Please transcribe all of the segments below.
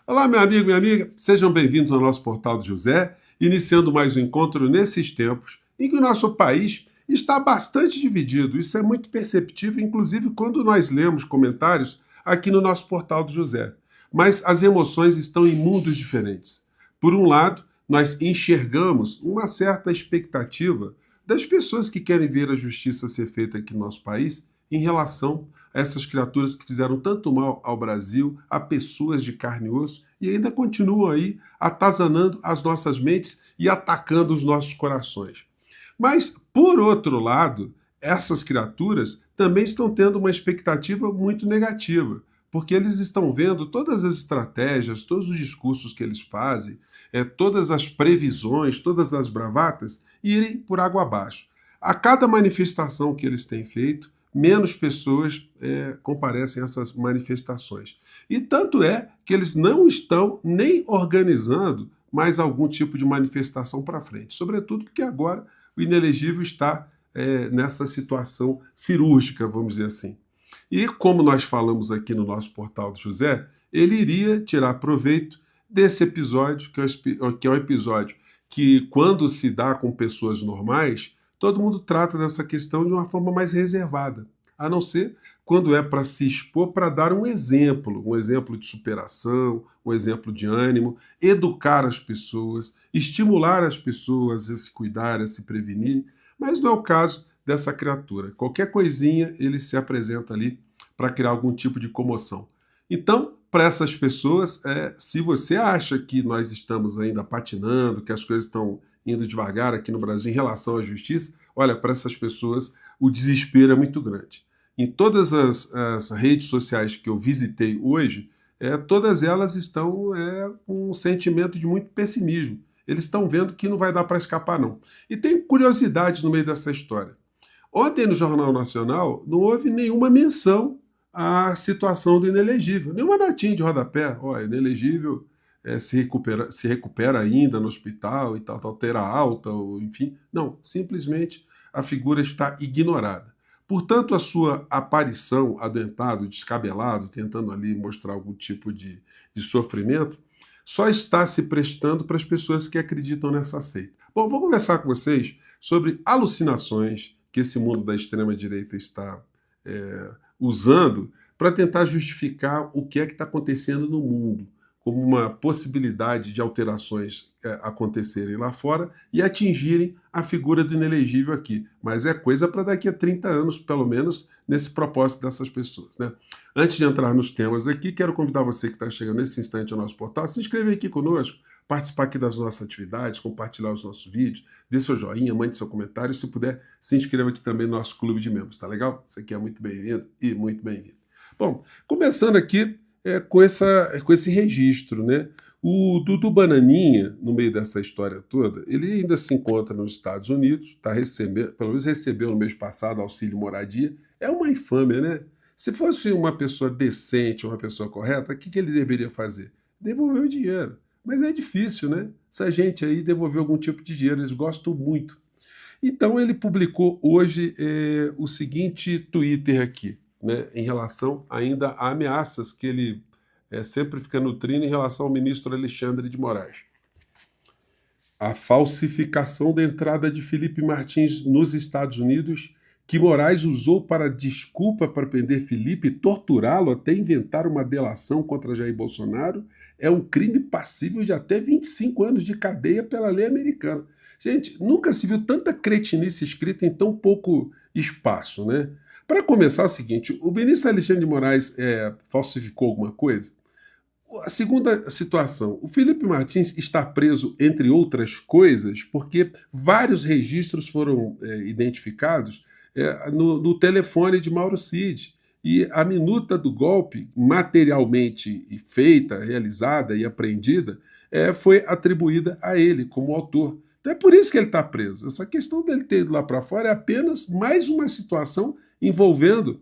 Olá, meu amigo, minha amiga, sejam bem-vindos ao nosso Portal de José, iniciando mais um encontro nesses tempos em que o nosso país está bastante dividido. Isso é muito perceptível, inclusive quando nós lemos comentários aqui no nosso Portal do José. Mas as emoções estão em mundos diferentes. Por um lado, nós enxergamos uma certa expectativa das pessoas que querem ver a justiça ser feita aqui no nosso país em relação a essas criaturas que fizeram tanto mal ao Brasil, a pessoas de carne e osso, e ainda continuam aí atazanando as nossas mentes e atacando os nossos corações. Mas, por outro lado, essas criaturas também estão tendo uma expectativa muito negativa, porque eles estão vendo todas as estratégias, todos os discursos que eles fazem, todas as previsões, todas as bravatas irem por água abaixo. A cada manifestação que eles têm feito, menos pessoas comparecem a essas manifestações. E tanto é que eles não estão nem organizando mais algum tipo de manifestação para frente, sobretudo porque agora o inelegível está nessa situação cirúrgica, vamos dizer assim. E como nós falamos aqui no nosso Portal do José, ele iria tirar proveito desse episódio, que é um episódio que, quando se dá com pessoas normais, todo mundo trata dessa questão de uma forma mais reservada, a não ser quando é para se expor para dar um exemplo de superação, um exemplo de ânimo, educar as pessoas, estimular as pessoas a se cuidar, a se prevenir, mas não é o caso dessa criatura. Qualquer coisinha ele se apresenta ali para criar algum tipo de comoção. Então, para essas pessoas, se você acha que nós estamos ainda patinando, que as coisas estão indo devagar aqui no Brasil em relação à justiça, olha, para essas pessoas o desespero é muito grande. Em todas as redes sociais que eu visitei hoje, todas elas estão com um sentimento de muito pessimismo. Eles estão vendo que não vai dar para escapar, não. E tem curiosidades no meio dessa história. Ontem, no Jornal Nacional, não houve nenhuma menção à situação do inelegível. Nenhuma notinha de rodapé. Ó, inelegível se recupera ainda no hospital e tal, terá alta, ou, enfim. Não, simplesmente a figura está ignorada. Portanto, a sua aparição adoentado, descabelado, tentando ali mostrar algum tipo de sofrimento, só está se prestando para as pessoas que acreditam nessa seita. Bom, vou conversar com vocês sobre alucinações que esse mundo da extrema-direita está usando para tentar justificar o que é que está acontecendo no mundo, como uma possibilidade de alterações acontecerem lá fora e atingirem a figura do inelegível aqui. Mas é coisa para daqui a 30 anos, pelo menos, nesse propósito dessas pessoas, né? Antes de entrar nos temas aqui, quero convidar você que está chegando nesse instante ao nosso portal, a se inscrever aqui conosco, participar aqui das nossas atividades, compartilhar os nossos vídeos, dê seu joinha, mande seu comentário, se puder, se inscreva aqui também no nosso clube de membros, tá legal? Você aqui é muito bem-vindo e muito bem-vindo. Bom, começando aqui com esse registro, né? O Dudu Bananinha, no meio dessa história toda, ele ainda se encontra nos Estados Unidos, tá recebendo, pelo menos recebeu no mês passado auxílio moradia. É uma infâmia, né? Se fosse uma pessoa decente, uma pessoa correta, o que ele deveria fazer? Devolver o dinheiro. Mas é difícil, né? Essa gente aí devolver algum tipo de dinheiro, eles gostam muito. Então ele publicou hoje o seguinte Twitter aqui, né, em relação ainda a ameaças que ele sempre fica nutrindo em relação ao ministro Alexandre de Moraes. A falsificação da entrada de Felipe Martins nos Estados Unidos, que Moraes usou para desculpa para prender Felipe e torturá-lo até inventar uma delação contra Jair Bolsonaro, é um crime passível de até 25 anos de cadeia pela lei americana. Gente, nunca se viu tanta cretinice escrita em tão pouco espaço, né? Para começar, é o seguinte, o ministro Alexandre de Moraes falsificou alguma coisa? A segunda situação, o Felipe Martins está preso, entre outras coisas, porque vários registros foram identificados no telefone de Mauro Cid. E a minuta do golpe, materialmente feita, realizada e apreendida, foi atribuída a ele como autor. Então é por isso que ele está preso. Essa questão dele ter ido lá para fora é apenas mais uma situação envolvendo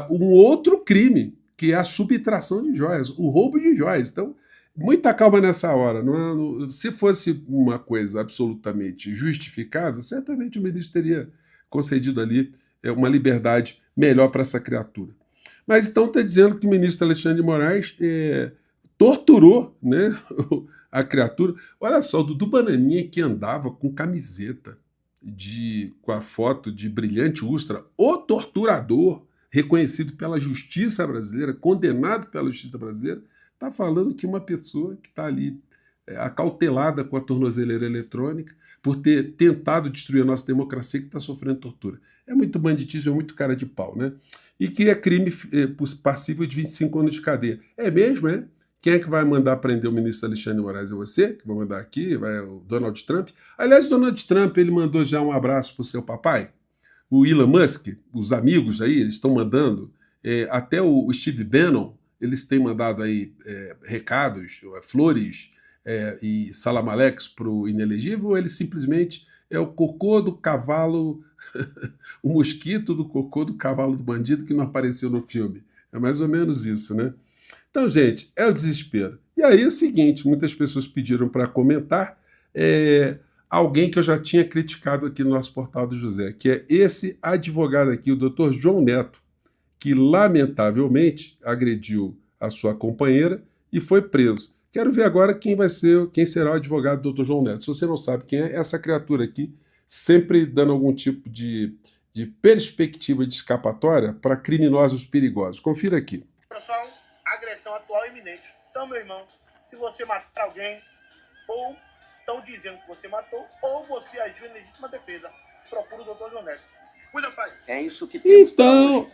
um outro crime, que é a subtração de joias, o roubo de joias. Então, muita calma nessa hora. Se fosse uma coisa absolutamente justificável, certamente o ministro teria concedido ali uma liberdade melhor para essa criatura. Mas então está dizendo que o ministro Alexandre de Moraes torturou, né, a criatura. Olha só, o Dudu Bananinha que andava com camiseta com a foto de Brilhante Ustra, o torturador, reconhecido pela justiça brasileira, condenado pela justiça brasileira, está falando que uma pessoa que está ali acautelada com a tornozeleira eletrônica por ter tentado destruir a nossa democracia, que está sofrendo tortura. É muito banditismo, é muito cara de pau, né? E que é crime passível de 25 anos de cadeia. É mesmo, é? Quem é que vai mandar prender o ministro Alexandre de Moraes? É você que vai mandar aqui? Vai o Donald Trump? Aliás, o Donald Trump, ele mandou já um abraço para o seu papai. O Elon Musk, os amigos aí, eles estão mandando. Até o Steve Bannon, eles têm mandado aí recados, flores e salamaleques para o inelegível, ou ele simplesmente é o cocô do cavalo, o mosquito do cocô do cavalo do bandido que não apareceu no filme. É mais ou menos isso, né? Então, gente, é o desespero. E aí é o seguinte, muitas pessoas pediram para comentar alguém que eu já tinha criticado aqui no nosso portal do José, que é esse advogado aqui, o doutor João Neto, que lamentavelmente agrediu a sua companheira e foi preso. Quero ver agora quem será o advogado do Dr. João Neto. Se você não sabe quem é, essa criatura aqui, sempre dando algum tipo de perspectiva de escapatória para criminosos perigosos. Confira aqui. Pessoal, agressão atual e iminente. Então, meu irmão, se você matar alguém, ou estão dizendo que você matou, ou você agiu em legítima defesa, procura o Dr. João Neto. Cuida, pai. É isso que temos. Então,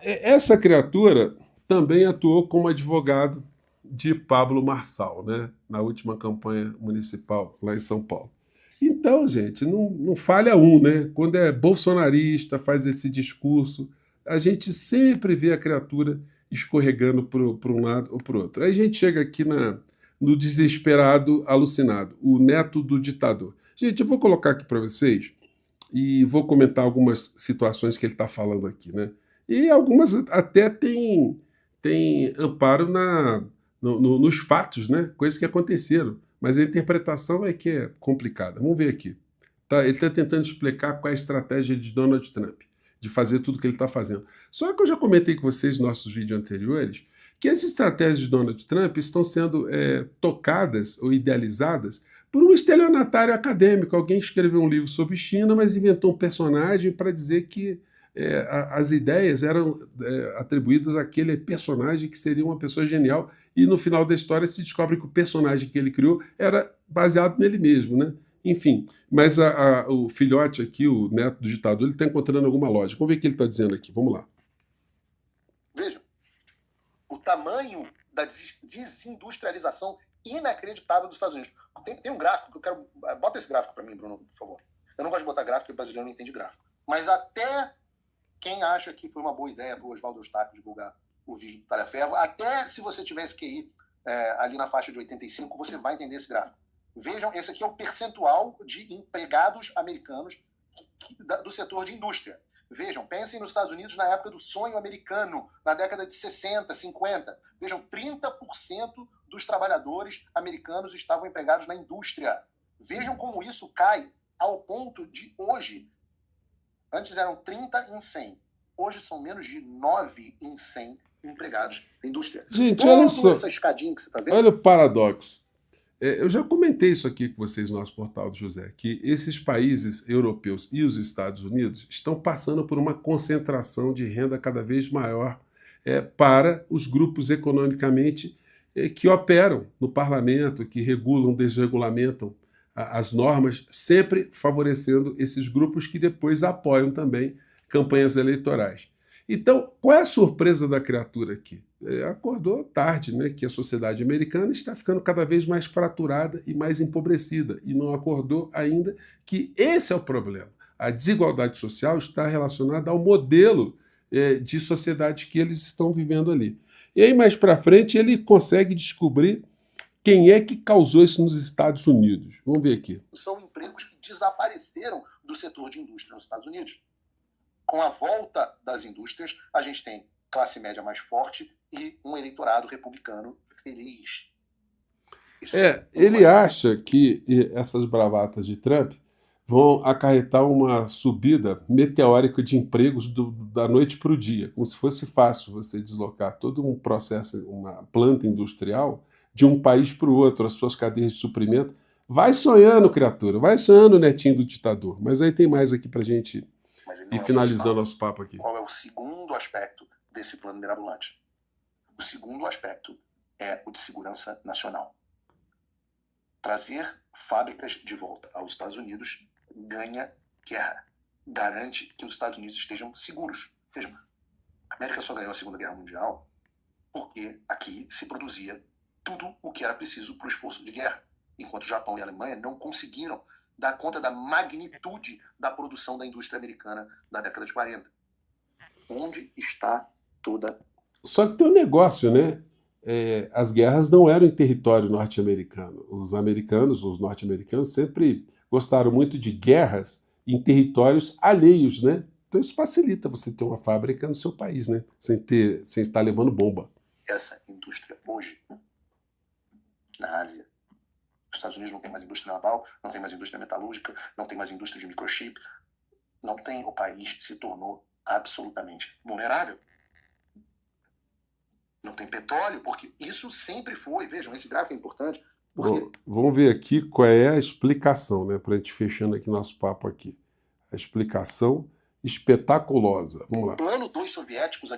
essa criatura também atuou como advogado de Pablo Marçal, né, na última campanha municipal lá em São Paulo. Então, gente, não falha né? Quando é bolsonarista, faz esse discurso, a gente sempre vê a criatura escorregando para um lado ou para o outro. Aí a gente chega aqui no desesperado alucinado, o neto do ditador. Gente, eu vou colocar aqui para vocês e vou comentar algumas situações que ele está falando aqui, né? E algumas até tem amparo nos fatos, né? Coisas que aconteceram. Mas a interpretação é que é complicada. Vamos ver aqui. Ele está tentando explicar qual é a estratégia de Donald Trump, de fazer tudo o que ele está fazendo. Só que eu já comentei com vocês nos nossos vídeos anteriores que as estratégias de Donald Trump estão sendo tocadas ou idealizadas por um estelionatário acadêmico, alguém que escreveu um livro sobre China, mas inventou um personagem para dizer que as ideias eram atribuídas àquele personagem que seria uma pessoa genial, e no final da história se descobre que o personagem que ele criou era baseado nele mesmo, né? Enfim, mas o filhote aqui, o neto do ditador, ele está encontrando alguma lógica. Vamos ver o que ele está dizendo aqui, vamos lá. Vejam, o tamanho da desindustrialização inacreditável dos Estados Unidos. Tem um gráfico que eu quero... Bota esse gráfico para mim, Bruno, por favor. Eu não gosto de botar gráfico, porque o brasileiro não entende gráfico. Mas até quem acha que foi uma boa ideia para o Oswaldo Eustáquio divulgar o vídeo do Talhaferro, até se você tivesse QI ali na faixa de 85, você vai entender esse gráfico. Vejam, esse aqui é o percentual de empregados americanos do setor de indústria. Vejam, pensem nos Estados Unidos na época do sonho americano, na década de 60, 50. Vejam, 30% dos trabalhadores americanos estavam empregados na indústria. Vejam como isso cai ao ponto de hoje. Antes eram 30 em 100. Hoje são menos de 9 em 100 empregados na indústria. Gente, olha só. Essa escadinha que você está vendo. Olha o paradoxo. Eu já comentei isso aqui com vocês no nosso portal do José, que esses países europeus e os Estados Unidos estão passando por uma concentração de renda cada vez maior para os grupos economicamente que operam no parlamento, que regulam, desregulamentam as normas, sempre favorecendo esses grupos que depois apoiam também campanhas eleitorais. Então, qual é a surpresa da criatura aqui? Acordou tarde, né, que a sociedade americana está ficando cada vez mais fraturada e mais empobrecida, e não acordou ainda que esse é o problema. A desigualdade social está relacionada ao modelo de sociedade que eles estão vivendo ali. E aí, mais para frente, ele consegue descobrir quem é que causou isso nos Estados Unidos. Vamos ver aqui. São empregos que desapareceram do setor de indústria nos Estados Unidos. Com a volta das indústrias, a gente tem classe média mais forte e um eleitorado republicano feliz. Ele acha que essas bravatas de Trump vão acarretar uma subida meteórica de empregos da noite para o dia, como se fosse fácil você deslocar todo um processo, uma planta industrial, de um país para o outro, as suas cadeias de suprimento. Vai sonhando, criatura, vai sonhando, netinho do ditador. Mas aí tem mais aqui para a gente ir finalizando nosso papo aqui. Qual é o segundo aspecto desse plano mirabolante? O segundo aspecto é o de segurança nacional. Trazer fábricas de volta aos Estados Unidos ganha guerra. Garante que os Estados Unidos estejam seguros. Vejam, a América só ganhou a Segunda Guerra Mundial porque aqui se produzia tudo o que era preciso para o esforço de guerra, enquanto o Japão e a Alemanha não conseguiram dar conta da magnitude da produção da indústria americana da década de 40. Onde está toda... Só que tem um negócio, né? As guerras não eram em território norte-americano. Os americanos, os norte-americanos, sempre gostaram muito de guerras em territórios alheios, né? Então isso facilita você ter uma fábrica no seu país, né? Sem estar levando bomba. Essa indústria hoje, na Ásia, os Estados Unidos não tem mais indústria naval, não tem mais indústria metalúrgica, não tem mais indústria de microchip, não tem, o país se tornou absolutamente vulnerável. Não tem petróleo, porque isso sempre foi, vejam, esse gráfico é importante. Porque... Bom, vamos ver aqui qual é a explicação, né? Para a gente fechando aqui nosso papo aqui. A explicação espetaculosa. Vamos lá. O plano dos soviéticos, a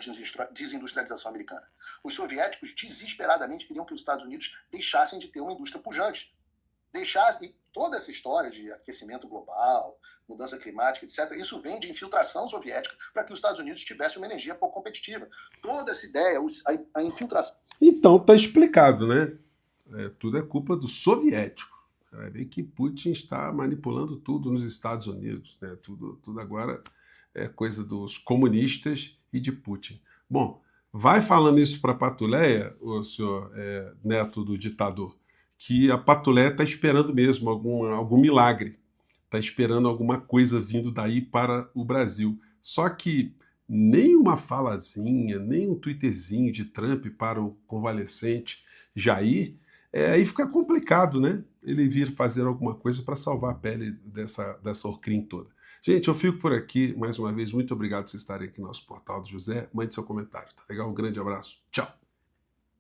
desindustrialização americana. Os soviéticos desesperadamente queriam que os Estados Unidos deixassem de ter uma indústria pujante. Deixassem toda essa história de aquecimento global, mudança climática, etc. Isso vem de infiltração soviética para que os Estados Unidos tivessem uma energia pouco competitiva. Toda essa ideia, a infiltração. Então tá explicado, né? Tudo é culpa do soviético. Vai ver que Putin está manipulando tudo nos Estados Unidos, né? Tudo agora é coisa dos comunistas e de Putin. Bom, vai falando isso para a Patuleia, o senhor neto do ditador, que a Patuleia está esperando mesmo algum milagre, está esperando alguma coisa vindo daí para o Brasil. Só que nem uma falazinha, nem um twitterzinho de Trump para o convalescente Jair, aí fica complicado, né? Ele vir fazer alguma coisa para salvar a pele dessa Orcrim toda. Gente, eu fico por aqui. Mais uma vez, muito obrigado por vocês estarem aqui no nosso Portal do José. Mande seu comentário, tá legal? Um grande abraço. Tchau.